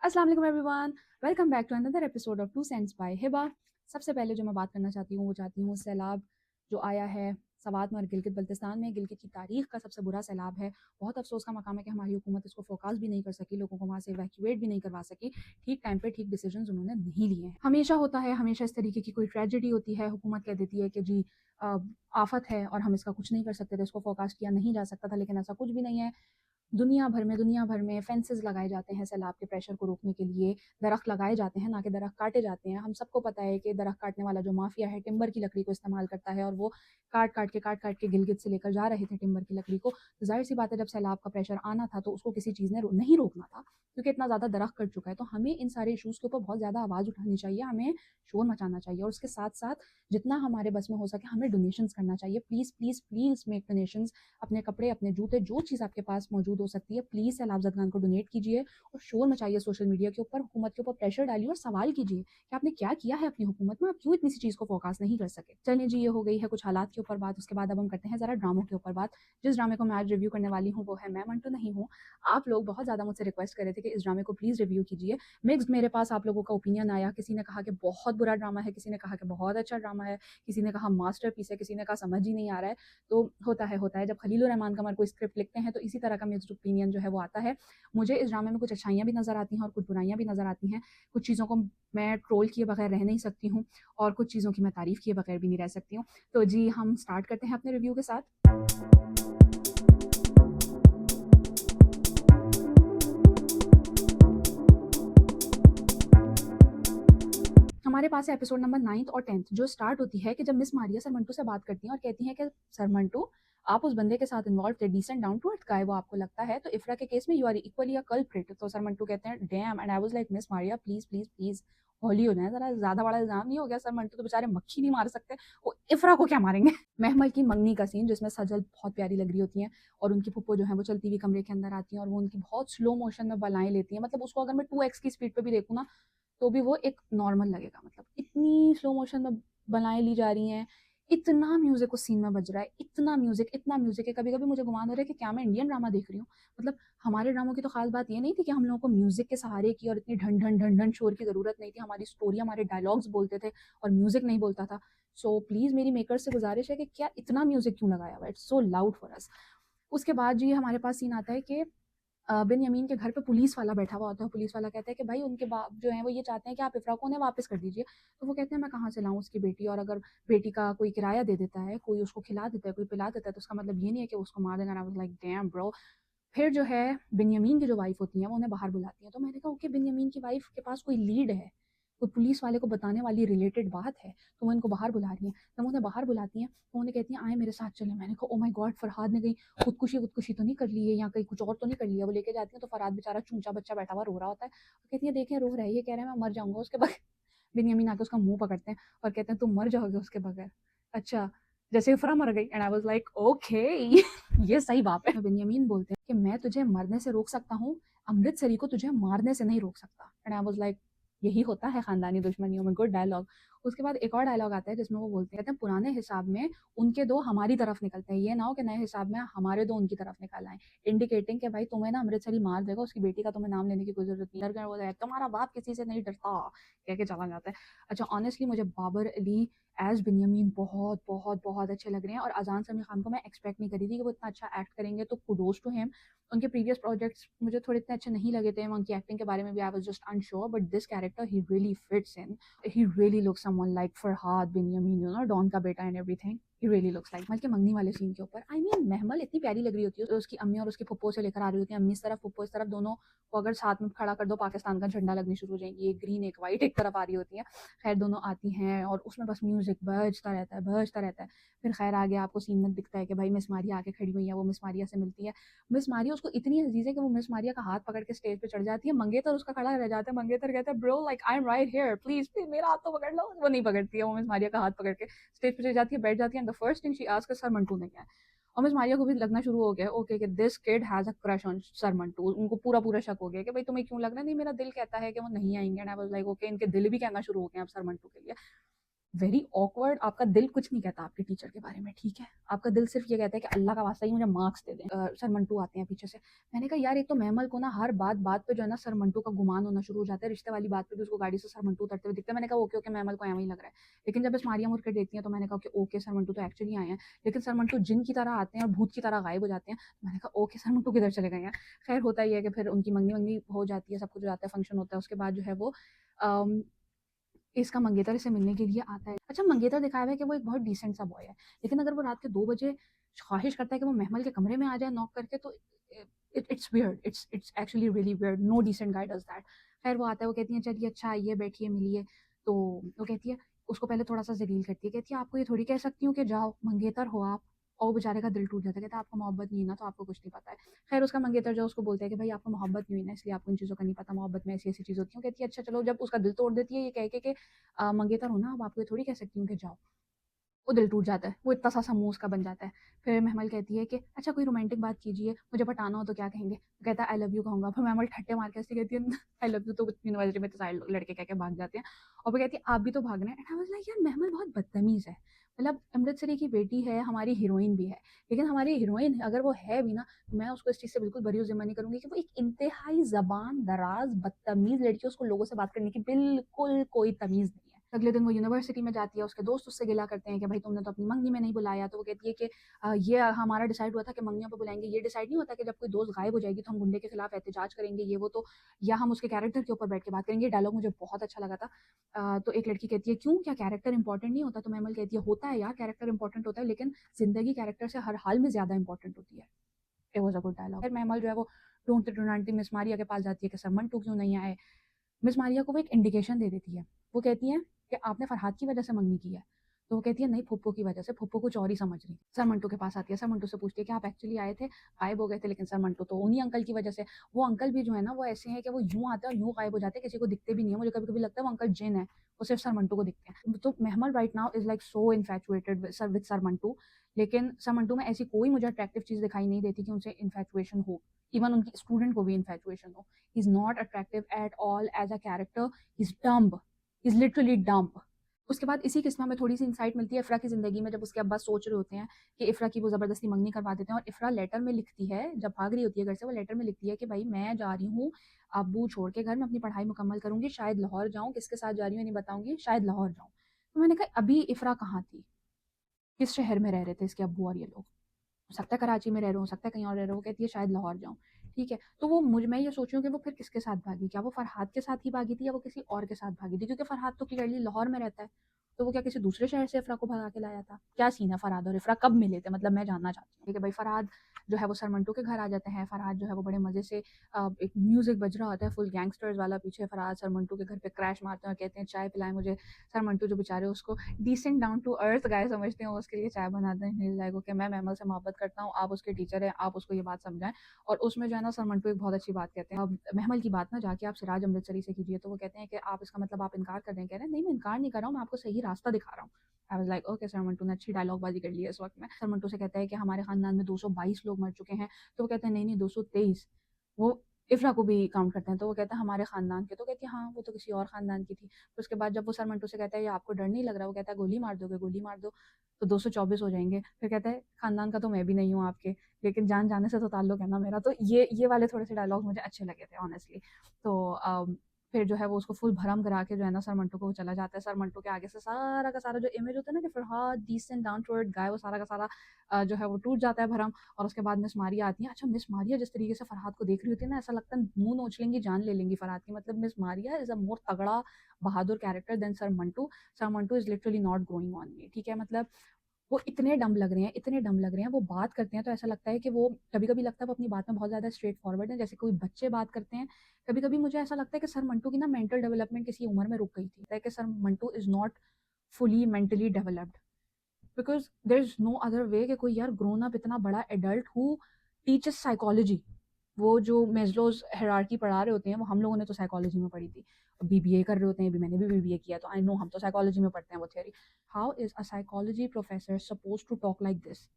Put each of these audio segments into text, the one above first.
अस्सलाम वालेकुम everyone, welcome back to another episode of two cents by Hiba. सबसे पहले जो मैं बात करना चाहती हूँ वो चाहती हूँ सैलाब जो आया है सवात में और गिलगित बल्तिस्तान में। गिलगित की तारीख का सबसे बुरा सैलाब है। बहुत अफसोस का मकाम है कि हमारी हुकूमत इसको फोकास भी नहीं कर सकी, लोगों को वहाँ से इवैक्यूएट भी नहीं करवा सकी। ठीक टाइम पे ठीक डिसीजन उन्होंने नहीं लिए हैं। हमेशा होता है, हमेशा इस तरीके की कोई ट्रेजेडी होती है, हुकूमत कह देती है कि जी आफत है और हम इसका कुछ नहीं कर सकते थे, इसको फोकास्ट किया नहीं जा सकता था, लेकिन ऐसा कुछ भी नहीं है। दुनिया भर में फेंसेस लगाए जाते हैं सैलाब के प्रेशर को रोकने के लिए। दरख्त लगाए जाते हैं, ना कि दरख्त काटे जाते हैं। हम सबको पता है कि दरख्त काटने वाला जो माफिया है टिम्बर की लकड़ी को इस्तेमाल करता है, और वो काट काट के गिलगित से लेकर जा रहे थे टिम्बर की लकड़ी को। तो जाहिर सी बात है, जब सैलाब का प्रेशर आना था तो उसको किसी चीज़ ने नहीं रोकना था, क्योंकि इतना ज़्यादा दरख्त कट चुका है। तो हमें इन सारे इशूज़ के ऊपर बहुत ज़्यादा आवाज़ उठानी चाहिए, हमें शोर मचाना चाहिए, और उसके साथ साथ जितना हमारे बस में हो सके हमें डोनेशंस करना चाहिए। Please please please make donations. अपने कपड़े, अपने जूते, जो चीज़ आपके पास मौजूद हो सकती है, प्लीज़ सैलाब ज़दगान को डोनेट कीजिए और शोर मचाइए सोशल मीडिया के ऊपर, हुकूमत के ऊपर प्रेशर डालिए और सवाल कीजिए कि आपने क्या किया है अपनी हुकूमत में, आप क्यों इतनी सी चीज़ को फोकस नहीं कर सके। चलिए जी, ये हो गई है कुछ हालात के ऊपर बात। उसके बाद अब हम करते हैं ज़रा ड्रामों के ऊपर बात। जिस ड्रामे को मैं आज रिव्यू करने वाली हूँ वो है मैं मंटू नहीं हूँ। आप लोग बहुत ज़्यादा मुझसे रिक्वेस्ट कर रहे थे कि इस ड्रामे को प्लीज़ रिव्यू कीजिए। मिक्स्ड मेरे पास आप लोगों का ओपिनियन आया। किसी ने कहा कि बहुत बुरा ड्रामा है, किसी ने कहा कि बहुत अच्छा ड्रामा है, किसी ने कहा मास्टरपीस है, किसी ने कहा समझ ही नहीं आ रहा है। तो होता है जब खलील रहमान कमर कोई स्क्रिप्ट लिखते हैं तो इसी तरह का मिक्स्ड ओपिनियन जो है वो आता है। मुझे इस ड्रामे में कुछ अच्छाइयाँ भी नज़र आती हैं और कुछ बुराइयाँ भी नज़र आती हैं। कुछ चीज़ों को मैं ट्रोल किए बगैर रह नहीं सकती हूँ, और कुछ चीज़ों की मैं तारीफ़ किए बगैर भी नहीं रह सकती हूँ। तो जी, हम स्टार्ट करते हैं अपने रिव्यू के साथ। हमारे पास है एपिसोड नंबर 9th और 10th, जो स्टार्ट होती है कि जब मिस मारिया सर मंटू से बात करती हैं और कहती हैं कि सर मंटू, आप उस बंदे के साथ इन्वॉल्व थे, decent down to earth guy, वो आपको लगता है, तो इफ्रा के केस में you are equally a culprit. तो सर मंटू कहते हैं damn, and I was like miss Maria please please please हौली हो जाए, जरा ज्यादा बड़ा इल्जाम नहीं हो गया? सर मंटू तो बेचारे मक्खी नहीं मार सकते, वो इफ्रा को क्या मारेंगे? महमल की मंगनी का सीन, जिसमें सजल बहुत प्यारी लग रही होती हैं और उनकी फुप्पो जो है वो चलती हुई कमरे के अंदर आती हैं और वो उनकी बहुत स्लो मोशन में बलाएं लेती हैं। मतलब उसको अगर मैं 2x की स्पीड पे भी देखूँ ना तो भी वो एक नॉर्मल लगेगा। मतलब इतनी स्लो मोशन में बनाए ली जा रही हैं, इतना म्यूजिक उस सीन में बज रहा है, इतना म्यूजिक है, कभी कभी मुझे गुमान हो रहा है कि क्या मैं इंडियन ड्रामा देख रही हूँ। मतलब हमारे ड्रामों की तो खास बात ये नहीं थी कि हम लोगों को म्यूजिक के सहारे की और इतनी ढन ढन ढन ढन शोर की जरूरत नहीं थी, हमारी स्टोरी, हमारे डायलॉग्स बोलते थे और म्यूजिक नहीं बोलता था। सो प्लीज मेरी मेकर्स से गुजारिश है कि क्या इतना म्यूजिक क्यों लगाया हुआ है, it's so loud for us. उसके बाद जी हमारे पास सीन आता है कि बिन यमीन के घर पे पुलिस वाला बैठा हुआ होता है। पुलिस वाला कहता है कि भाई उनके बाप जो है वो ये चाहते हैं कि आप इफ्रा को उन्हें वापस कर दीजिए। तो वो कहते हैं मैं कहाँ से लाऊं उसकी बेटी, और अगर बेटी का कोई किराया दे देता है, कोई उसको खिला देता है, कोई पिला देता है, तो उसका मतलब ये नहीं है कि उसको मार देगा। आई वाज लाइक डैम ब्रो। फिर जो है बिन्यामीन की जो वाइफ होती है वो उन्हें बाहर बुलाती है। तो मैंने कहा ओके, बिन्यामीन की वाइफ के पास कोई लीड है, कोई पुलिस वाले को बताने वाली रिलेटेड बात है, तो वो इनको बाहर बुला रही है। जब उन्हें बाहर बुलाती हैं तो उन्हें कहती हैं आए मेरे साथ चले। मैंने कहा ओ माय गॉड, फरहाद ने कहीं खुदकुशी तो नहीं कर ली है, या कहीं कुछ और तो नहीं कर लिया? वो लेके जाती है तो फरहाद बेचारा चूंचा बच्चा बैठा हुआ रो रहा होता है। कहती है देखें रो रहा है, ये कह रहा है मैं मर जाऊंगा उसके बगैर। बिन्यामीन आके उसका मुंह पकड़ते हैं और कहते हैं तुम मर जाओगे उसके बगैर? अच्छा, जैसे इफ्रा मर गई। And I was like okay ये सही बात है। बिन्यामीन बोलते हैं कि मैं तुझे मरने से रोक सकता हूँ, अमृतसरी को तुझे मारने से नहीं रोक सकता। एंड आई वाज लाइक यही होता है खानदानी दुश्मनियों में, गुड डायलॉग। उसके बाद एक और डायलॉग आता है जिसमें वो बोलते हैं, कहते हैं पुराने हिसाब में उनके दो हमारी तरफ निकलते हैं, ये ना हो कि नए हिसाब में हमारे दो उनकी तरफ निकल आए। इंडिकेटिंग कि भाई तुम्हें ना अमृतसरी मार देगा, उसकी बेटी का तुम्हें नाम लेने की कोई जरूरत नहीं। डर गए वो है, तुम्हारा बाप किसी से नहीं डरता, कह के चला जाता है। अच्छा, ऑनेस्टली मुझे बाबर अली एज बिन्यामीन बहुत बहुत बहुत अच्छे लग रहे हैं, और अजान समी खान को मैं एक्सपेक्ट नहीं करी थी कि वो इतना अच्छा एक्ट करेंगे, तो कुडोज टू हिम। उनके प्रीवियस प्रोजेक्ट्स मुझे थोड़े इतने अच्छे नहीं लगे थे, उनकी एक्टिंग के बारे में भी I was just unsure, but this character he really fits in. He really looks someone like Farhad Binyamin, you know, don का बेटा and everything. He really looks like. बल्कि मंगनी वाले सीन के ऊपर आई मीन महमल इतनी प्यारी लग रही होती है, तो उसकी अम्मी और उसकी फुप्पो से लेकर आ रही होती है, अम्मी इस तरफ फुप्पो इस तरफ, दोनों को अगर साथ में खड़ा कर दो पाकिस्तान का झंडा लगनी शुरू हो जाएंगी, एक ग्रीन एक वाइट एक तरफ आ रही होती है। खैर दोनों आती हैं और उसमें बस म्यूजिक बजता रहता है, बजता रहता है। फिर खैर आगे आपको सीन में दिखता है कि भाई मिस मारिया आके खड़ी हुई है, वो मिस मारिया से मिलती है। मिस मारिया उसको इतनी अजीज है कि वो मिस मारिया का हाथ पकड़ के स्टेज पे चढ़ जाती है। मंगेतर उसका खड़ा रह जाता है, मंगेतर कहता है bro like I am right here, please please मेरा हाथ तो पकड़ लो। वो नहीं पकड़ती है, वो मिस मारिया का हाथ पकड़ के स्टेज पे चढ़ जाती है, बैठ जाती है। And the first thing she asks sir Mantu ने क्या है। और मिस मारिया को भी लगना शुरू हो गया ओके कि this kid has a crush on sir Mantu. उनको पूरा पूरा शक हो गया कि भाई तुम्हें क्यों लग रहा है? नहीं, मेरा दिल कहता है कि वो नहीं आएंगे। And I was like okay, इनके दिल भी कहना शुरू हो गए अब सर मंटू के लिए। Very awkward. आपका दिल कुछ नहीं कहता आपके टीचर के बारे में, ठीक है? आपका दिल सिर्फ ये कहता है कि अल्लाह का वास्ता ही मुझे मार्क्स दे दें। सर मंटू आते हैं पीछे से। मैंने कहा यार एक तो महमल को ना हर बात पे जो है ना सर मंटू का गुमान होना शुरू हो जाता है, रिश्ते वाली बात पे भी उसको गाड़ी से सर मंटू उतरते हुए दिखते हैं। मैंने कहा ओके ओके महमल को ऐਵੇਂ ही लग रहा है। लेकिन जब इस मारिया मुड़ के देखती है तो मैंने कहा कि ओके सर मंटू तो एक्चुअली आए हैं। लेकिन सर मंटू जिन की तरह आते हैं और भूत की तरह गायब हो जाते हैं। तो मैंने कहा ओके सर मंटू किधर चले गए हैं। खैर होता ही है कि फिर उनकी मंगनी वंगनी हो जाती है, सब कुछ हो जाता है, फंक्शन होता है। उसके बाद जो है वो अम, इसका मंगेतर इसे मिलने के लिए आता है। अच्छा मंगेतर दिखाया हुआ है कि वो एक बहुत डिसेंट सा बॉय है, लेकिन अगर वो रात के 2 बजे ख्वाहिश करता है कि वो महमल के कमरे में आ जाए नॉक करके तो it's weird, it's actually really weird. No decent guy does that. खैर वो आता है, वो कहती है चलिए अच्छा आइए बैठिए मिलिए। तो वो कहती है, उसको पहले थोड़ा सा जलील करती है, कहती है आपको ये थोड़ी कह सकती हूँ कि जाओ मंगेतर हो आप। और वो बेचारे का दिल टूट जाता है, कहता है आपको मोहब्बत नहीं है ना तो आपको कुछ नहीं पता है। खैर उसका मंगेतर जो उसको बोलता है कि भाई आपको मोहब्बत नहीं हुई ना इसलिए आपको इन चीज़ों का नहीं पता, मोहब्बत में ऐसी ऐसी चीज़ होती है। वो कहती है अच्छा चलो, जब उसका दिल तोड़ देती है ये कह के कि मंगेतर हो ना, अब आपको ये थोड़ी कह सकती हूँ कि जाओ। वो दिल टूट जाता है, वो इतना सा समूह उसका बन जाता है। फिर महमल कहती है कि अच्छा कोई रोमांटिक बात कीजिए, मुझे पटाना हो तो क्या कहेंगे? वो कहता है आई लव यू कहूँगा। फिर महमल ठट्टे मार के ऐसे कहती है आई लव यू तो यूनिवर्सिटी में तो सारे लड़के कह के भाग जाते हैं। और वो कहती है आप भी तो भागना है। एंड आई वाज लाइक यार महमल बहुत बदतमीज़ है। मतलब अमृतसरी की बेटी है, हमारी हीरोइन भी है, लेकिन हमारी हीरोइन अगर वो है भी ना, तो मैं उसको इस चीज़ से बिल्कुल बरी ज़िम्मा नहीं करूँगी कि वो एक इंतहाई ज़बान दराज़ बदतमीज़ लड़की है, उसको लोगों से बात करने की बिल्कुल कोई तमीज़ नहीं है। अगले दिन वो यूनिवर्सिटी में जाती है, उसके दोस्त उससे गिला करते हैं कि भाई तुमने तो अपनी मंगनी में नहीं बुलाया। तो वो कहती है कि ये हमारा डिसाइड हुआ था कि मंगनियों पे बुलाएंगे, ये डिसाइड नहीं होता कि जब कोई दोस्त गायब हो जाएगी तो हम गुंडे के खिलाफ एहतजाज करेंगे, ये वो तो, या हम उसके कैरेक्टर के ऊपर बैठ के बात करेंगे। ये डायलॉग मुझे बहुत अच्छा लगा था। तो एक लड़की कहती है क्यों, क्या कैरेक्टर इंपॉर्टेंट नहीं होता? तो मैमल कहती है होता है यार, कैरेक्टर इंपॉर्टेंट होता है, लेकिन जिंदगी कैरेक्टर से हर हाल में ज्यादा इंपॉर्टेंट होती है। It was a good dialogue. फिर मैमल जो है वो ढूंढते ढूंढती मिस मारिया के पास जाती है कि सर मंटू क्यों नहीं आए। मिस मारिया को वो एक इंडिकेशन दे देती है। वो कहती है कि आपने फरहाद की वजह से मंगनी की है। तो वो कहती है नहीं फुप्पो की वजह से, फुप्पो कुछ और ही समझ रही। सर मंटू के पास आती है, सर मंटू से पूछती है कि आप एक्चुअली आए थे, गायब हो गए थे, लेकिन सर मंटू तो उन्हीं अंकल की वजह से। वो अंकल भी जो है ना वो ऐसे हैं कि वो यूं आते हैं और यूं गायब हो जाते हैं, किसी को दिखते भी नहीं है। मुझे कभी कभी लगता है वो अंकल जिन है, वो सिर्फ सर मंटू को दिखते हैं। तो Mehmal right now is like so infatuated with sir Mantu. लेकिन सर मंटू में ऐसी कोई मुझे अट्रैक्टिव चीज दिखाई नहीं देती कि उनसे इन्फैचुएशन हो। इवन उनकी स्टूडेंट को भी इन्फैचुएशन हो। He is not attractive at all as a character. He's dumb. He's literally dumb. उसके बाद इसी किस्म में थोड़ी सी इंसाइट मिलती है इफ़रा की ज़िंदगी में, जब उसके अब्बा सोच रहे होते हैं कि इफ़रा की वो ज़बरदस्ती मंगनी करवा देते हैं। और इफ़रा लेटर में लिखती है, जब भाग रही होती है घर से, वो लेटर में लिखती है कि भाई मैं जा रही हूँ अब्बू छोड़ के घर, मैं अपनी पढ़ाई मुकम्मल करूँगी, शायद लाहौर जाऊँ, किसके साथ जा रही हूँ ये नहीं बताऊँगी, शायद लाहौर जाऊँ। तो मैंने कहा अभी इफ़रा कहाँ थी, किस शहर में रह रहे थे इसके अब्बू और ये लोग? हो सकता है कराची में रह रहे हो सकता है कहीं और रह रहे हो। वो कहती है शायद लाहौर जाऊँ। ठीक है, तो वो मैं ये सोच रही हूँ कि वो फिर किसके साथ भागी, क्या वो फरहाद के साथ ही भागी थी या वो किसी और के साथ भागी थी, क्योंकि फरहाद तो क्लियरली लाहौर में रहता है। तो वो क्या किसी दूसरे शहर से इफ़रा को भगा के लाया था? क्या सीन है फरहाद और इफ़रा कब मिले थे, मतलब मैं जानना चाहती हूँ। ठीक है भाई, फरहाद जो है वो सर मंटू के घर आ जाते हैं। फरहाद जो है वो बड़े मज़े से एक म्यूज़िक बज रहा होता है फुल गैंगस्टर्स वाला, पीछे फरहाद सर मंटू के घर पे क्रैश मारते हैं और कहते हैं चाय पिलाएं मुझे। सर मंटू जो बेचारे उसको डिसेंट डाउन टू अर्थ गाय समझते हैं, वो उसके लिए चाय बनाते हैं। लाइक ओके मैं महमल से मोहब्बत करता हूँ, आप उसके टीचर हैं, आप उसको ये बात समझाएं। और उसमें जो है ना सर मंटू एक बहुत अच्छी बात कहते हैं, अब महमल की बात ना जाके आप सिराज अमृतसरी से कीजिए। तो वो कहते हैं कि आप इसका मतलब आप इनकार कर रहे हैं? कह रहे हैं नहीं मैं इनकार नहीं कर रहा हूँ, मैं आपको सही रास्ता दिखा रहा हूँ। आई was like okay, sir Mantu ने अच्छी डायलॉग बाजी कर ली है इस वक्त में। सर मंटू से कहता है कि हमारे खानदान में 222 लोग मर चुके हैं। तो वो कहते हैं नहीं नहीं 223। वो इफ़रा को भी काउंट करते हैं। तो वो कहता है हमारे खानदान के। तो कहती है हाँ वो तो किसी और खानदान की थी। फिर उसके बाद जब वो सर मंटू से कहता है ये आपको डर नहीं लग रहा? वो कहता है गोली मार दोगे, गोली मार दो तो 224 हो जाएंगे। फिर कहता है खानदान का तो मैं भी नहीं हूँ आपके, लेकिन जान जाने से तो ताल्लुक है ना मेरा। तो ये वाले थोड़े से डायलॉग मुझे अच्छे लगे थे ऑनेस्टली। तो फिर जो है वो उसको फुल भरम करा के जो है ना सर मंटू को वो चला जाता है। सर मंटू के आगे से सारा का सारा जो इमेज होता है ना कि Farhad decent down to earth guy, वो सारा का सारा जो है वो टूट जाता है भरम। और उसके बाद मिस मारिया आती है। अच्छा मिस मारिया जिस तरीके से फरहाद को देख रही होती है ना, ऐसा लगता है मुंह नोच लेंगी, जान ले लेंगी फरहाद की। मतलब miss Maria is a more तगड़ा बहादुर character then sir Mantu. Sir Mantu is literally not growing on me. ठीक है, मतलब वो इतने डम लग रहे हैं, इतने डम लग रहे हैं। वो बात करते हैं तो ऐसा लगता है कि वो कभी कभी लगता है वो अपनी बात में बहुत ज़्यादा स्ट्रेट फॉरवर्ड है, जैसे कोई बच्चे बात करते हैं। कभी कभी मुझे ऐसा लगता है कि सर मंटू की ना मेंटल डेवलपमेंट किसी उम्र में रुक गई थी, कि sir Mantu is not fully mentally developed. Because there is no other way कि कोई यार ग्रोन अप इतना बड़ा एडल्ट हु टीचेस साइकोलॉजी। वो जो मेस्लोज हायरार्की पढ़ा रहे होते हैं वो हम लोगों ने तो साइकोलॉजी में पढ़ी थी, बीबीए कर रहे होते हैं, भी मैंने भी बीबीए किया, तो आई नो हम तो साइकोलॉजी में पढ़ते हैं वो theory. How is a psychology professor suppose to talk like this,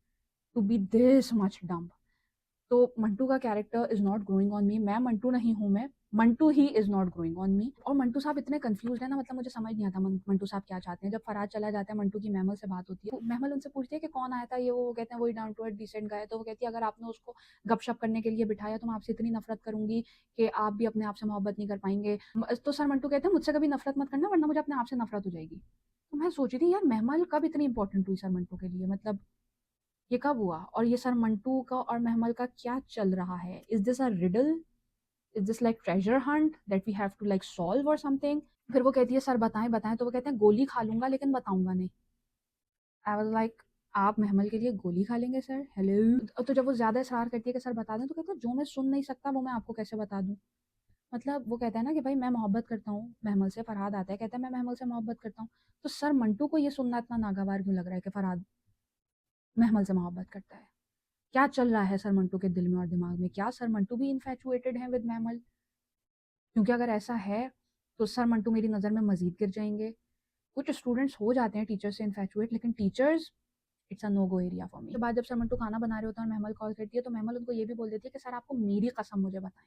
to be this much dumb? तो मंटू का character is not growing on me. मैं मंटू नहीं हूँ, Mantu he is not growing on me. और मंटू साहब इतने कंफ्यूज्ड है ना, मतलब मुझे समझ नहीं आता मंटू साहब क्या चाहते हैं। जब फरहाद चला जाता है, मंटू की महमल से बात होती है, महमल उनसे पूछती है कि कौन आया था ये वो कहते हैं वही down to earth decent guy. तो वो कहती है अगर आपने उसको गपशप करने के लिए बिठाया तो मैं आपसे इतनी नफरत करूंगी कि आप भी अपने आप से मोहब्बत नहीं कर पाएंगे। तो सर मंटू कहते हैं मुझसे कभी नफरत मत करना वरना मुझे अपने आप से नफरत हो जाएगी। तो मैं सोच रही थी यार महमल कब इतनी इंपॉर्टेंट हुई सर मंटू के लिए, मतलब ये कब हुआ और ये सर मंटू का और महमल का क्या चल रहा है। Is this a riddle, is this like treasure hunt that we have to like solve or something. फिर वो कहती है सर बताएं बताएं, तो वो कहते हैं गोली खा लूंगा लेकिन बताऊंगा नहीं। आई वाज लाइक आप महमल के लिए गोली खा लेंगे सर, हेलो। तो जब वो ज्यादा इसरार करती है कि सर बता दें, तो कहते हैं जो मैं सुन नहीं सकता वो मैं आपको कैसे बता दूं। मतलब वो कहता है ना कि भाई मैं मोहब्बत करता हूँ महमल से। फरहाद आता है कहता है मैं महमल से मोहब्बत करता हूँ। तो सर मंटू को ये सुनना इतना नागवार क्यों लग रहा है कि फरहाद महमल से मोहब्बत करता है। क्या चल रहा है सर मंटू के दिल में और दिमाग में, क्या सर मंटू भी इन्फैचुएटेड है विद महमल। क्योंकि अगर ऐसा है तो सर मंटू मेरी नज़र में मजीद गिर जाएंगे। कुछ स्टूडेंट्स हो जाते हैं टीचर से इन्फैचुएट, लेकिन teachers it's a no go area for me. के बाद जब सर मंटू खाना बना रहे होते हैं और महमल कॉल करती है, तो महमल उनको ये भी बोल देती है कि सर आपको मेरी कसम मुझे बताएं।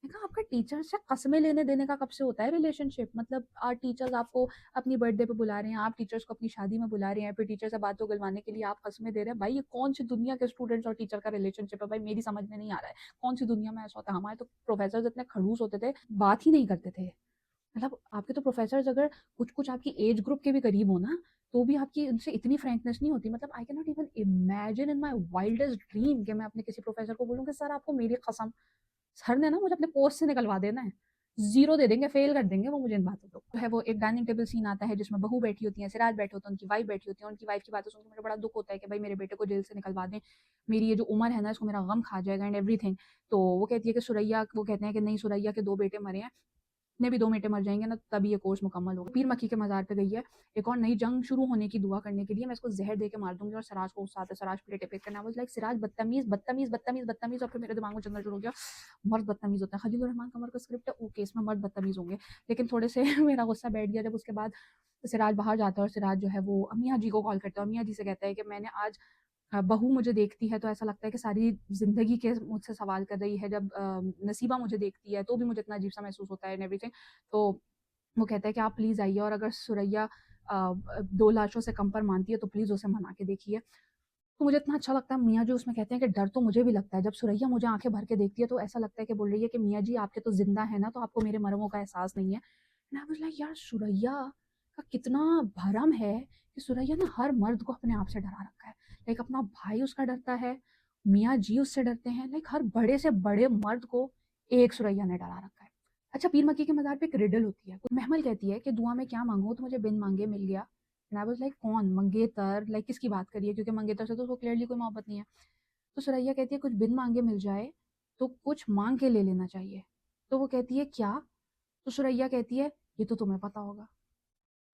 मैंने कहा आपका टीचर से कस्में लेने देने का कब से होता है रिलेशनशिप। मतलब टीचर्स आपको अपनी बर्थडे पे बुला रहे हैं, आप टीचर्स को अपनी शादी में बुला रहे हैं, फिर टीचर से बातों गलवाने के लिए आप कस्में दे रहे हैं। भाई ये कौन सी दुनिया के स्टूडेंट्स और टीचर का रिलेशनशिप है भाई, मेरी समझ में नहीं आ रहा है। कौन सी दुनिया में ऐसा होता है। हमारे तो प्रोफेसर इतने खड़ूस होते थे, बात ही नहीं करते थे। मतलब आपके तो प्रोफेसर्स अगर कुछ कुछ आपकी एज ग्रुप के भी करीब हो ना, तो भी आपकी उनसे इतनी फ्रैंकनेस नहीं होती। मतलब I can not even imagine in my wildest dream कि मैं अपने किसी प्रोफेसर को बोलूँ कि सर आपको मेरी कसम, सर ने ना मुझे अपने कोर्स से निकलवा देना है, जीरो दे देंगे, फेल कर देंगे वो मुझे इन बातों को। है वो एक डाइनिंग टेबल सीन आता है जिसमें बहू बैठी होती है, सिराज बैठे होते हैं, उनकी वाइफ बैठी होती है। उनकी वाइफ की बातें सुनकर मुझे बड़ा दुख होता है कि भाई मेरे बेटे को जेल से निकलवा दें, मेरी ये जो उम्र है ना इसको मेरा गम खा जाएगा एंड एवरीथिंग। तो वो कहती है कि सुरैया, वो कहते हैं कि नहीं सुरैया के दो बेटे मरे हैं, इतने भी 2 बेटे मर जाएँगे ना तभी ये कोर्स मुकम्मल होगा। पीर मक्की के मज़ार पे गई है, एक और नई जंग शुरू होने की दुआ करने के लिए, मैं इसको ज़हर दे के मार दूँगी। और सिराज को गुस्सा आता है, सिराज प्लेटें फेंक कर, आई वाज़ लाइक सिराज बदतमीज़, बदतमीज़, बदतमीज़, बदतमीज़। और फिर मेरे दिमाग में चलना शुरू हो गया, मर्द बदतमीज़ होता है। खलील रहमान कमर का स्क्रिप्ट है, ओके इसमें मर्द बदतमीज़ होंगे। लेकिन थोड़े से मेरा गुस्सा बैठ गया जब उसके बाद सिराज बाहर जाता है और सिराज जो है वो मियाँ जी को कॉल करता है और मियाँ जी से कहता है कि मैंने आज बहू मुझे देखती है तो ऐसा लगता है कि सारी ज़िंदगी के मुझसे सवाल कर रही है। जब नसीबा मुझे देखती है तो भी मुझे इतना अजीब-सा महसूस होता है एंड एवरीथिंग। तो वो कहता है कि आप प्लीज़ आइए और अगर सुरैया 2 लाशों से कम पर मानती है तो प्लीज़ उसे मना के देखिए। तो मुझे इतना अच्छा लगता है, मियाँ जी उसमें कहते हैं कि डर तो मुझे भी लगता है। जब सुरैया मुझे आँखें भर के देखती है तो ऐसा लगता है कि बोल रही है कि मियाँ जी आपके तो ज़िंदा हैं ना, तो आपको मेरे मरमों का एहसास नहीं है। एंड आई वाज़ लाइक यार सुरैया का कितना भरम है कि सुरैया ने हर मर्द को अपने आप से डरा रखा है। लाइक अपना भाई उसका डरता है, मियाँ जी उससे डरते हैं, लाइक हर बड़े से बड़े मर्द को एक सुरैया ने डरा रखा है। अच्छा पीर मक्की के मज़ार पे एक रिडल होती है। महमल कहती है कि दुआ में क्या माँगूँ तो मुझे बिन माँगे मिल गया। एंड आई वाज़ लाइक कौन? मंगेतर, लाइक किसकी बात कर रही है? क्योंकि मंगेतर से तो उसको क्लियरली कोई मोहब्बत नहीं है। तो सुरैया कहती है कुछ बिन माँगे मिल जाए तो कुछ माँग के ले लेना चाहिए। तो वो कहती है क्या? तो सुरैया कहती है ये तो तुम्हें पता होगा।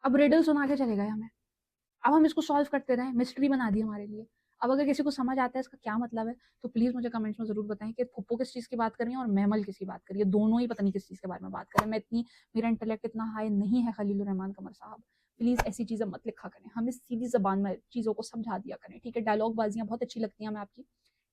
अब रिडल सुना के चले गए हमें। अब हम इसको सॉल्व करते रहें, मिस्ट्री बना दी हमारे लिए। अब अगर किसी को समझ आता है इसका क्या मतलब है, तो प्लीज़ मुझे कमेंट्स में ज़रूर बताएँ कि फुप्पो किस चीज़ की बात कर रही हैं और महमल किसकी बात कर रही है। दोनों ही पता नहीं किस चीज़ के बारे में बात कर रहे हैं। मैं इतनी, मेरा इंटेलेक्ट इतना हाई नहीं है खलील रहमान कमर साहब। प्लीज़ ऐसी चीज़ें मत लिखा करें। हमें सीधी ज़बान में चीज़ों को समझा दिया करें, ठीक है? डायलॉग बाज़ियाँ बहुत अच्छी लगती हैं हमें आपकी,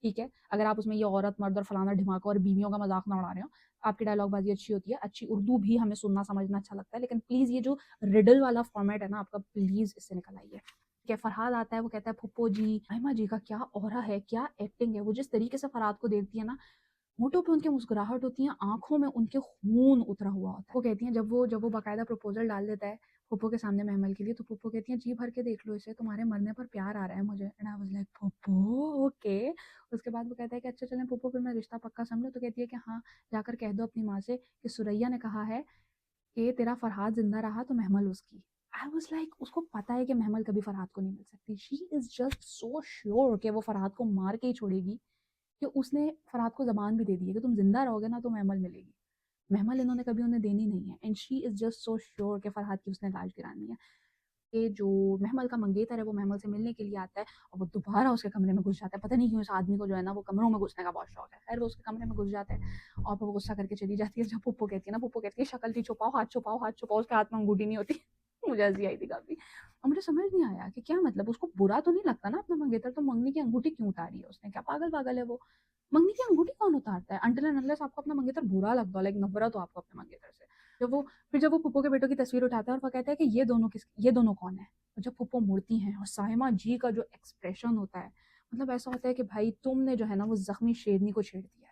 ठीक है? अगर आप उसमें ये औरत, मर्द और फलाना ढिमाका और बीवियों का मज़ाक ना उड़ा रहे हो, आपकी डायलॉग बाज़ी अच्छी होती है, अच्छी उर्दू भी हमें सुनना समझना अच्छा लगता है। लेकिन प्लीज़ ये जो रिडल वाला फॉर्मेट है ना आपका, प्लीज़ इससे निकल आइए। क्या फरहाद आता है, वो कहता है फूफो जी, महिमा जी का क्या ऑरा है, क्या एक्टिंग है। वो जिस तरीके से फरहाद को देखती है ना, होठों पे उनकी मुस्कुराहट होती है, आँखों में उनके खून उतरा हुआ होता है। वो कहती हैं जब वो बाकायदा प्रपोज़ल डाल देता है फूफो के सामने महमल के लिए, तो फूफो कहती हैं जी भर के देख लो इसे, तुम्हारे मरने पर प्यार आ रहा है मुझे। एंड आई वाज़ लाइक फूफो ओके। उसके बाद वो कहता है कि अच्छा चलें फूफो फिर मैं रिश्ता पक्का समझूँ? तो कहती है कि हाँ, जाकर कह दो अपनी माँ से कि सुरैया ने कहा है कि तेरा फरहाद ज़िंदा रहा तो महमल उसकी। आई वाज़ लाइक उसको पता है कि महमल कभी फरहाद को नहीं मिल सकती। She is just so sure कि वो फरहाद को मार के ही छोड़ेगी, कि उसने फरहाद को ज़बान भी दे दी है कि तुम ज़िंदा रहोगे ना तो महमल मिलेगी। महमल इन्होंने कभी उन्हें देनी नहीं है and she is just so sure कि फरहाद की उसने लाश गिरानी है। ये जो महमल का मंगेतर है वो महमल से मिलने के लिए आता है और वो दोबारा उसके कमरे में घुस जाता है। पता नहीं क्यों इस आदमी को जो है ना वो कमरों में घुसने का बहुत शौक है। खैर वो उसके कमरे में घुस जाता है और फिर वो गुस्सा करके चली जाती है। जब पुप्पो कहती है ना, पुप्पो कहती है शक्ल थी छुपाओ, हाथ छुपाओ, हाथ छुपाओ, उसके हाथ में अंगूठी नहीं होती। मुझे हँसी आई थी काफ़ी। और मुझे समझ नहीं आया कि क्या मतलब, उसको बुरा तो नहीं लगता ना अपना मंगेतर, तो मंगनी की अंगूठी क्यों उतारी है उसने, क्या पागल-वागल है वो? मंगनी की अंगूठी कौन उतारता है? अनटिल एंड अनलेस आपको अपना मंगेतर बुरा लगता हो, लाइक नफ़रत हो आपको अपने मंगेतर से। जब वो जब वो फूफो के बेटों की तस्वीर उठाता है और वो कहता है कि ये दोनों कौन है? और जब फूफो मुड़ती हैं और साहिमा जी का जो एक्सप्रेशन होता है, मतलब ऐसा होता है कि भाई तुमने जो है ना वो ज़ख्मी शेरनी को छेड़ दिया है।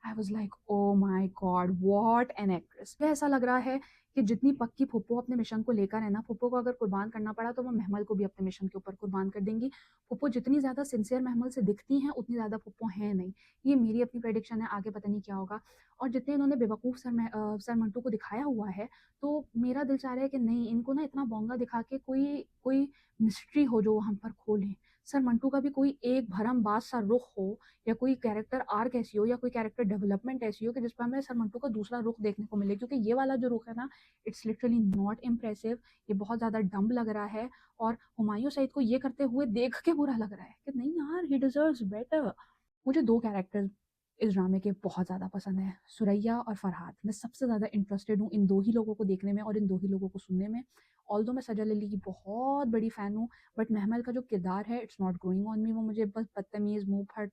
आई was like oh my God what an actress. मुझे ऐसा लग रहा है कि जितनी पक्की फूप्पो अपने मिशन को लेकर है ना, फूप्पो को अगर कुर्बान करना पड़ा तो वो महमल को भी अपने मिशन के ऊपर कुर्बान कर देंगी। फूप्पो जितनी ज़्यादा सिंसियर महमल से दिखती हैं उतनी ज़्यादा फूप्पो हैं नहीं। ये मेरी अपनी प्रेडिक्शन है, आगे पता नहीं क्या होगा। और जितने इन्होंने बेवकूफ़ सर मंटू को दिखाया हुआ है, तो मेरा दिल चाह रहा है कि नहीं, इनको ना इतना बोंगा दिखा के कोई कोई मिस्ट्री हो जो वो हम पर खोलें। सर मंटू का भी कोई एक भरमबाज सा रुख हो, या कोई कैरेक्टर आर्क ऐसी हो, या कोई कैरेक्टर डेवलपमेंट ऐसी हो कि जिस पर हमें सर मंटो का दूसरा रुख देखने को मिले, क्योंकि ये वाला जो रुख है ना, इट्स लिटरली नॉट इम्प्रेसिव। ये बहुत ज़्यादा डम्ब लग रहा है और हुमायूं सईद को ये करते हुए देख के बुरा लग रहा है कि नहीं यार, ही डिजर्व्स बेटर। मुझे दो कैरेक्टर्स इस ड्रामे के बहुत ज़्यादा पसंद है, सुरैया और फरहाद। मैं सबसे ज़्यादा इंटरेस्टेड हूँ इन दो ही लोगों को देखने में और इन दो ही लोगों को सुनने में। ऑल्दो मैं सजा अली की बहुत बड़ी फ़ैन हूँ, बट महमल का जो किरदार है इट्स नॉट ग्रोइंग ऑन मी। वो मुझे बस बदतमीज़, मुंह फट,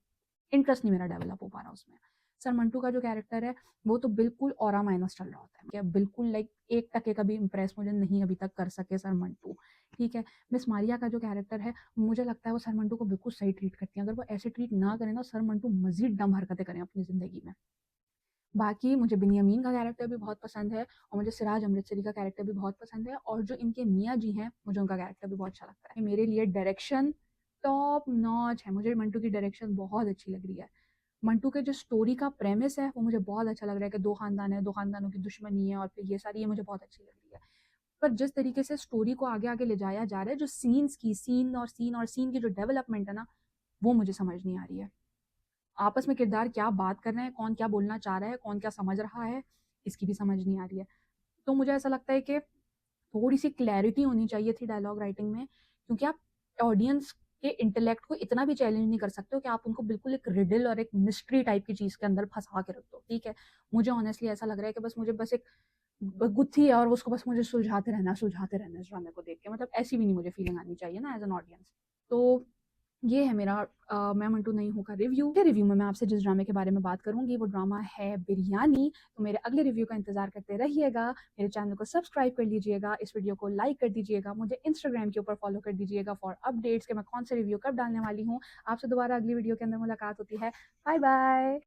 इंटरेस्ट नहीं मेरा डेवलप हो पा रहा उसमें। सर मंटू का जो कैरेक्टर है वो तो बिल्कुल ऑरा माइनस चल रहा होता है, क्या बिल्कुल लाइक 1% का भी इम्प्रेस मुझे नहीं अभी तक कर सके सर मंटू। ठीक है, मिस मारिया का जो कैरेक्टर है, मुझे लगता है वो सर मंटू को बिल्कुल सही ट्रीट करती हैं। अगर वो ऐसे ट्रीट ना करें ना, सर मंटू मज़ीद डम हरकतें करें अपनी ज़िंदगी में। बाकी मुझे बिनियामीन का कैरेक्टर भी बहुत पसंद है और मुझे सिराज अमृतसरी का कैरेक्टर भी बहुत पसंद है, और जो इनके मियाँ जी हैं, मुझे उनका कैरेक्टर भी बहुत अच्छा लगता है। मेरे लिए डायरेक्शन टॉप नॉच है, मुझे मंटू की डायरेक्शन बहुत अच्छी लग रही है। मंटू के जो स्टोरी का प्रेमिस है वो मुझे बहुत अच्छा लग रहा है कि 2 खानदान है, 2 खानदानों की दुश्मनी है और फिर ये सारी, ये मुझे बहुत अच्छी लग रही है। पर जिस तरीके से स्टोरी को आगे-आगे ले जाया जा रहा है, जो सीन की जो डेवलपमेंट है ना, वो मुझे समझ नहीं आ रही है। आपस में किरदार क्या बात कर रहे हैं, कौन क्या बोलना चाह रहा है, कौन क्या समझ रहा है, इसकी भी समझ नहीं आ रही है। तो मुझे ऐसा लगता है कि थोड़ी-सी क्लैरिटी होनी चाहिए थी डायलॉग राइटिंग में, क्योंकि आप ऑडियंस के इंटेलेक्ट को इतना भी चैलेंज नहीं कर सकते हो कि आप उनको बिल्कुल एक रिडल और एक मिस्ट्री टाइप की चीज़ के अंदर फँसा के रख दो, ठीक है? मुझे ऑनेस्टली ऐसा लग रहा है कि मुझे बस एक गुत्थी है और उसको बस मुझे सुलझाते रहना है इस ड्रामे को देख के, मतलब ऐसी भी नहीं मुझे फीलिंग आनी चाहिए ना एज़ एन ऑडियंस। तो ये है मेरा मैं मंटू नहीं हूँ का रिव्यू। अगले रिव्यू में मैं आपसे जिस ड्रामे के बारे में बात करूँगी वो ड्रामा है बिरयानी। तो मेरे अगले रिव्यू का इंतज़ार करते रहिएगा। मेरे चैनल को सब्सक्राइब कर लीजिएगा, इस वीडियो को लाइक कर दीजिएगा, मुझे इंस्टाग्राम के ऊपर फॉलो कर दीजिएगा फॉर अपडेट्स कि मैं कौन से रिव्यू कब डालने वाली हूँ। आपसे दोबारा अगली वीडियो के अंदर मुलाकात होती है। Bye bye.